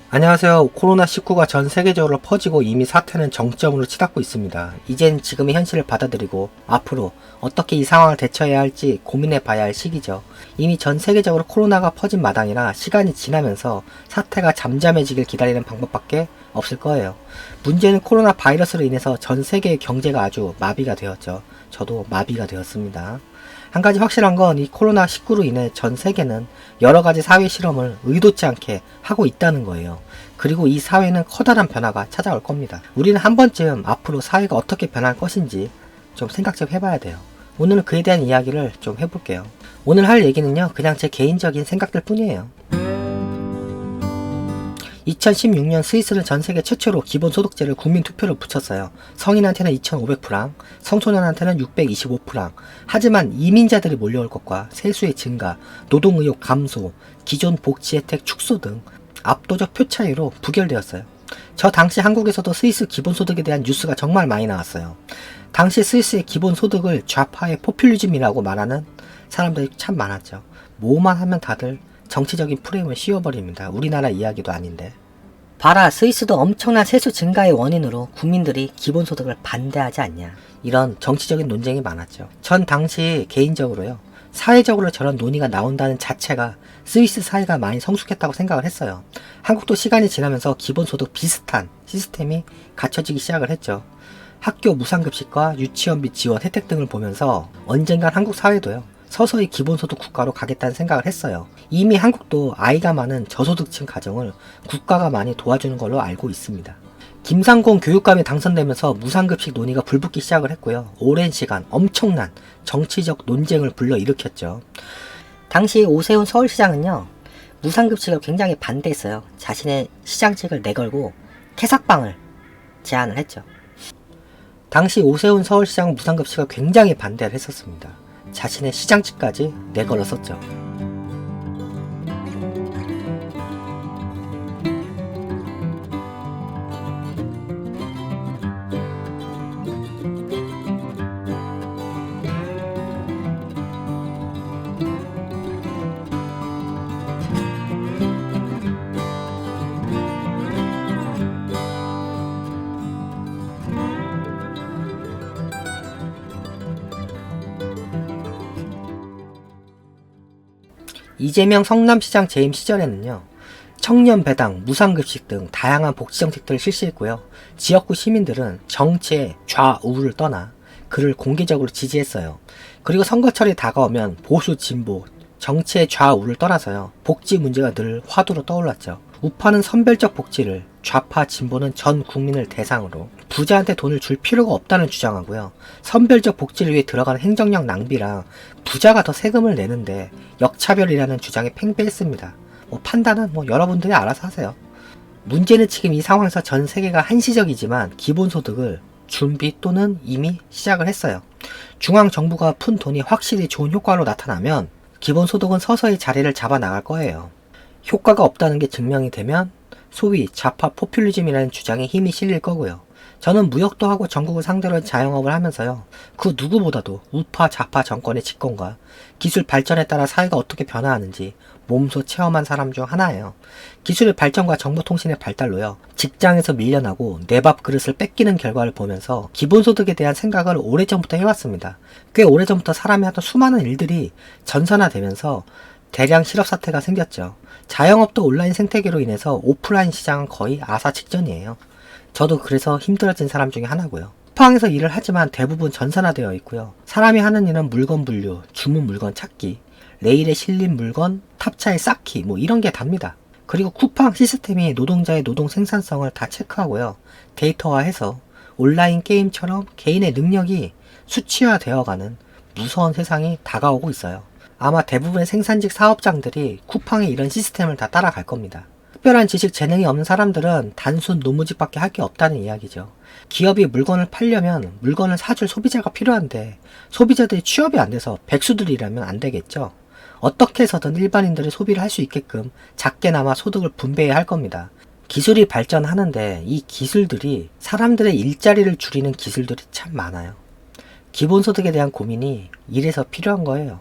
안녕하세요. 코로나19가 전 세계적으로 퍼지고 이미 사태는 정점으로 치닫고 있습니다. 이젠 지금의 현실을 받아들이고 앞으로 어떻게 이 상황을 대처해야 할지 고민해 봐야 할 시기죠. 이미 전 세계적으로 코로나가 퍼진 마당이라 시간이 지나면서 사태가 잠잠해지길 기다리는 방법밖에 없을 거예요. 문제는 코로나 바이러스로 인해서 전 세계의 경제가 아주 마비가 되었죠. 저도 마비가 되었습니다. 한 가지 확실한 건 이 코로나19로 인해 전 세계는 여러 가지 사회 실험을 의도치 않게 하고 있다는 거예요. 그리고 이 사회는 커다란 변화가 찾아올 겁니다. 우리는 한 번쯤 앞으로 사회가 어떻게 변할 것인지 좀 생각 좀 해봐야 돼요. 오늘은 그에 대한 이야기를 좀 해볼게요. 오늘 할 얘기는요, 그냥 제 개인적인 생각들 뿐이에요. 2016년 스위스는 전세계 최초로 기본소득제를 국민투표로 붙였어요. 성인한테는 2,500프랑, 청소년한테는 625프랑. 하지만 이민자들이 몰려올 것과 세수의 증가, 노동의욕 감소, 기존 복지 혜택 축소 등 압도적 표 차이로 부결되었어요. 저 당시 한국에서도 스위스 기본소득에 대한 뉴스가 정말 많이 나왔어요. 당시 스위스의 기본소득을 좌파의 포퓰리즘이라고 말하는 사람들이 참 많았죠. 뭐만 하면 다들 정치적인 프레임을 씌워버립니다. 우리나라 이야기도 아닌데. 봐라, 스위스도 엄청난 세수 증가의 원인으로 국민들이 기본소득을 반대하지 않냐. 이런 정치적인 논쟁이 많았죠. 전 당시 개인적으로요, 사회적으로 저런 논의가 나온다는 자체가 스위스 사회가 많이 성숙했다고 생각을 했어요. 한국도 시간이 지나면서 기본소득 비슷한 시스템이 갖춰지기 시작을 했죠. 학교 무상급식과 유치원비 지원 혜택 등을 보면서 언젠간 한국 사회도요, 서서히 기본소득 국가로 가겠다는 생각을 했어요. 이미 한국도 아이가 많은 저소득층 가정을 국가가 많이 도와주는 걸로 알고 있습니다. 김상곤 교육감이 당선되면서 무상급식 논의가 불붙기 시작을 했고요. 오랜 시간 엄청난 정치적 논쟁을 불러일으켰죠. 당시 오세훈 서울시장은요, 무상급식을 굉장히 반대했어요. 자신의 시장직을 내걸고 퇴삭방을 제안을 했죠. 당시 오세훈 서울시장은 무상급식을 굉장히 반대를 했었습니다. 자신의 시장직까지 내걸었었죠. 이재명 성남시장 재임 시절에는요, 청년 배당, 무상급식 등 다양한 복지정책들을 실시했고요. 지역구 시민들은 정치의 좌우를 떠나 그를 공개적으로 지지했어요. 그리고 선거철이 다가오면 보수, 진보, 정치의 좌우를 떠나서요, 복지 문제가 늘 화두로 떠올랐죠. 우파는 선별적 복지를, 좌파, 진보는 전 국민을 대상으로 부자한테 돈을 줄 필요가 없다는 주장하고요. 선별적 복지를 위해 들어가는 행정력 낭비랑 부자가 더 세금을 내는데 역차별이라는 주장에 팽배했습니다. 판단은 여러분들이 알아서 하세요. 문제는 지금 이 상황에서 전 세계가 한시적이지만 기본소득을 준비 또는 이미 시작을 했어요. 중앙정부가 푼 돈이 확실히 좋은 효과로 나타나면 기본소득은 서서히 자리를 잡아 나갈 거예요. 효과가 없다는 게 증명이 되면 소위 좌파 포퓰리즘이라는 주장에 힘이 실릴 거고요. 저는 무역도 하고 전국을 상대로 자영업을 하면서요, 그 누구보다도 우파 좌파 정권의 집권과 기술 발전에 따라 사회가 어떻게 변화하는지 몸소 체험한 사람 중 하나예요. 기술의 발전과 정보통신의 발달로요, 직장에서 밀려나고 내 밥 그릇을 뺏기는 결과를 보면서 기본소득에 대한 생각을 오래전부터 해왔습니다. 꽤 오래전부터 사람이 하던 수많은 일들이 전산화되면서 대량 실업 사태가 생겼죠. 자영업도 온라인 생태계로 인해서 오프라인 시장은 거의 아사 직전이에요. 저도 그래서 힘들어진 사람 중에 하나고요. 쿠팡에서 일을 하지만 대부분 전산화되어 있고요. 사람이 하는 일은 물건 분류, 주문 물건 찾기, 레일에 실린 물건, 탑차에 쌓기, 이런 게 답니다. 그리고 쿠팡 시스템이 노동자의 노동 생산성을 다 체크하고요, 데이터화해서 온라인 게임처럼 개인의 능력이 수치화되어가는 무서운 세상이 다가오고 있어요. 아마 대부분의 생산직 사업장들이 쿠팡의 이런 시스템을 다 따라갈 겁니다. 특별한 지식 재능이 없는 사람들은 단순 노무직밖에 할 게 없다는 이야기죠. 기업이 물건을 팔려면 물건을 사줄 소비자가 필요한데 소비자들이 취업이 안 돼서 백수들이라면 안 되겠죠. 어떻게 해서든 일반인들이 소비를 할 수 있게끔 작게나마 소득을 분배해야 할 겁니다. 기술이 발전하는데 이 기술들이 사람들의 일자리를 줄이는 기술들이 참 많아요. 기본소득에 대한 고민이 이래서 필요한 거예요.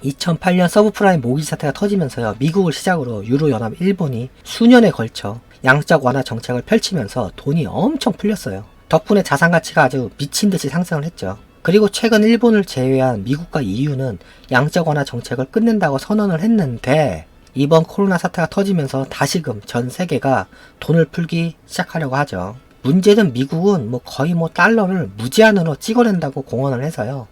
2008년 서브프라임 모기지 사태가 터지면서요, 미국을 시작으로 유로연합, 일본이 수년에 걸쳐 양적 완화 정책을 펼치면서 돈이 엄청 풀렸어요. 덕분에 자산 가치가 아주 미친 듯이 상승을 했죠. 그리고 최근 일본을 제외한 미국과 EU는 양적 완화 정책을 끝낸다고 선언을 했는데, 이번 코로나 사태가 터지면서 다시금 전 세계가 돈을 풀기 시작하려고 하죠. 문제는 미국은 거의 달러를 무제한으로 찍어낸다고 공언을 해서요.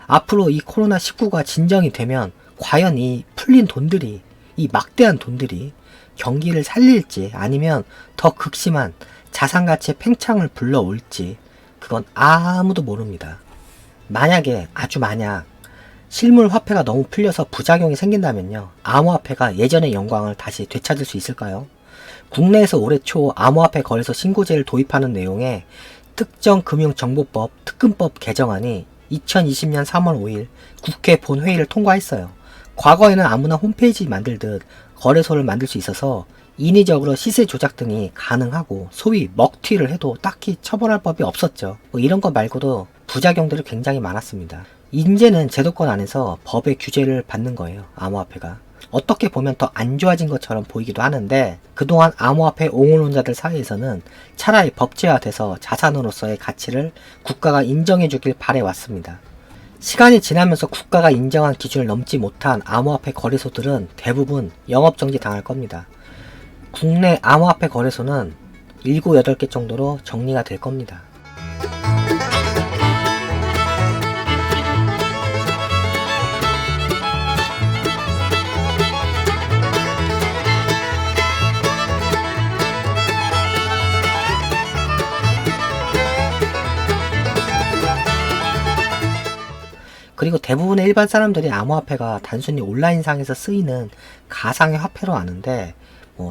앞으로 이 코로나19가 진정이 되면 과연 이 풀린 돈들이, 이 막대한 돈들이 경기를 살릴지 아니면 더 극심한 자산가치의 팽창을 불러올지, 그건 아무도 모릅니다. 만약에, 아주 만약 실물 화폐가 너무 풀려서 부작용이 생긴다면요, 암호화폐가 예전의 영광을 다시 되찾을 수 있을까요? 국내에서 올해 초 암호화폐 거래소 신고제를 도입하는 내용의 특정금융정보법 특근법 개정안이 2020년 3월 5일 국회 본회의를 통과했어요. 과거에는 아무나 홈페이지 만들듯 거래소를 만들 수 있어서 인위적으로 시세 조작 등이 가능하고, 소위 먹튀를 해도 딱히 처벌할 법이 없었죠. 이런 거 말고도 부작용들이 굉장히 많았습니다. 이제는 제도권 안에서 법의 규제를 받는 거예요, 암호화폐가. 어떻게 보면 더 안 좋아진 것처럼 보이기도 하는데, 그동안 암호화폐 옹호론자들 사이에서는 차라리 법제화돼서 자산으로서의 가치를 국가가 인정해주길 바래왔습니다. 시간이 지나면서 국가가 인정한 기준을 넘지 못한 암호화폐 거래소들은 대부분 영업정지 당할 겁니다. 국내 암호화폐 거래소는 7, 8개 정도로 정리가 될 겁니다. 그리고 대부분의 일반 사람들이 암호화폐가 단순히 온라인상에서 쓰이는 가상의 화폐로 아는데,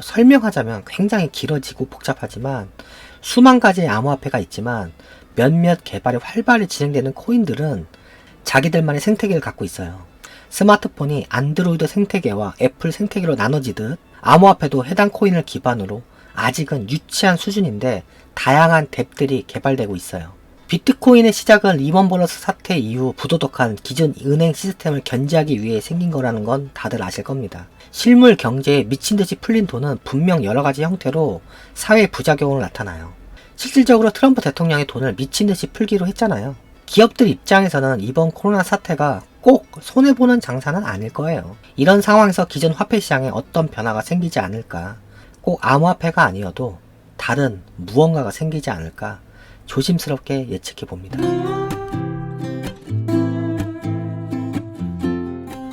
설명하자면 굉장히 길어지고 복잡하지만, 수만 가지의 암호화폐가 있지만 몇몇 개발이 활발히 진행되는 코인들은 자기들만의 생태계를 갖고 있어요. 스마트폰이 안드로이드 생태계와 애플 생태계로 나눠지듯 암호화폐도 해당 코인을 기반으로 아직은 유치한 수준인데 다양한 덱들이 개발되고 있어요. 비트코인의 시작은 리먼 브러더스 사태 이후 부도덕한 기존 은행 시스템을 견제하기 위해 생긴 거라는 건 다들 아실 겁니다. 실물 경제에 미친듯이 풀린 돈은 분명 여러가지 형태로 사회 부작용으로 나타나요. 실질적으로 트럼프 대통령의 돈을 미친듯이 풀기로 했잖아요. 기업들 입장에서는 이번 코로나 사태가 꼭 손해보는 장사는 아닐 거예요. 이런 상황에서 기존 화폐 시장에 어떤 변화가 생기지 않을까, 꼭 암호화폐가 아니어도 다른 무언가가 생기지 않을까 조심스럽게 예측해 봅니다.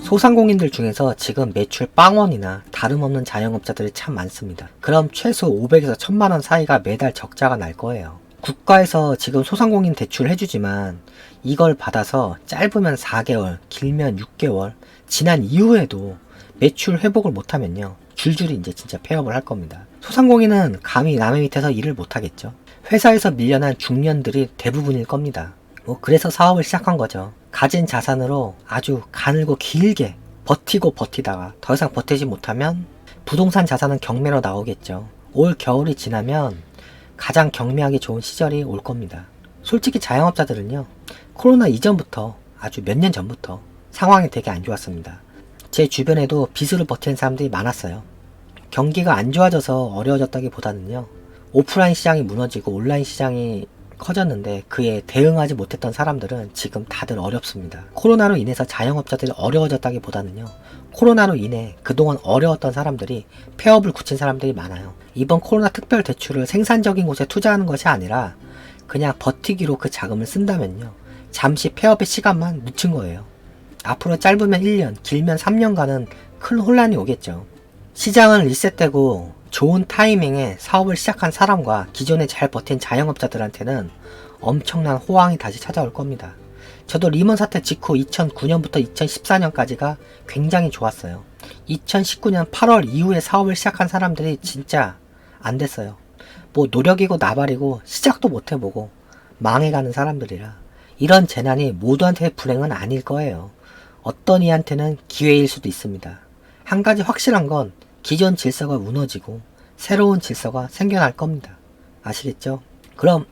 소상공인들 중에서 지금 매출 빵원이나 다름없는 자영업자들이 참 많습니다. 그럼 최소 500에서 1000만원 사이가 매달 적자가 날 거예요. 국가에서 지금 소상공인 대출 해주지만 이걸 받아서 짧으면 4개월, 길면 6개월 지난 이후에도 매출 회복을 못하면요, 줄줄이 이제 진짜 폐업을 할 겁니다. 소상공인은 감히 남의 밑에서 일을 못하겠죠. 회사에서 밀려난 중년들이 대부분일 겁니다. 그래서 사업을 시작한 거죠. 가진 자산으로 아주 가늘고 길게 버티고 버티다가 더 이상 버티지 못하면 부동산 자산은 경매로 나오겠죠. 올 겨울이 지나면 가장 경매하기 좋은 시절이 올 겁니다. 솔직히 자영업자들은요, 코로나 이전부터, 아주 몇 년 전부터 상황이 되게 안 좋았습니다. 제 주변에도 빚으로 버티는 사람들이 많았어요. 경기가 안 좋아져서 어려워졌다기보다는요, 오프라인 시장이 무너지고 온라인 시장이 커졌는데 그에 대응하지 못했던 사람들은 지금 다들 어렵습니다. 코로나로 인해서 자영업자들이 어려워졌다기보다는요, 코로나로 인해 그동안 어려웠던 사람들이 폐업을 굳힌 사람들이 많아요. 이번 코로나 특별 대출을 생산적인 곳에 투자하는 것이 아니라 그냥 버티기로 그 자금을 쓴다면요, 잠시 폐업의 시간만 늦춘 거예요. 앞으로 짧으면 1년, 길면 3년간은 큰 혼란이 오겠죠. 시장은 리셋되고 좋은 타이밍에 사업을 시작한 사람과 기존에 잘 버틴 자영업자들한테는 엄청난 호황이 다시 찾아올 겁니다. 저도 리먼 사태 직후 2009년부터 2014년까지가 굉장히 좋았어요. 2019년 8월 이후에 사업을 시작한 사람들이 진짜 안 됐어요. 노력이고 나발이고 시작도 못 해보고 망해가는 사람들이라 이런 재난이 모두한테의 불행은 아닐 거예요. 어떤 이한테는 기회일 수도 있습니다. 한 가지 확실한 건 기존 질서가 무너지고 새로운 질서가 생겨날 겁니다. 아시겠죠? 그럼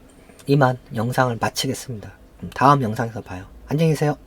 이만 영상을 마치겠습니다. 다음 영상에서 봐요. 안녕히 계세요.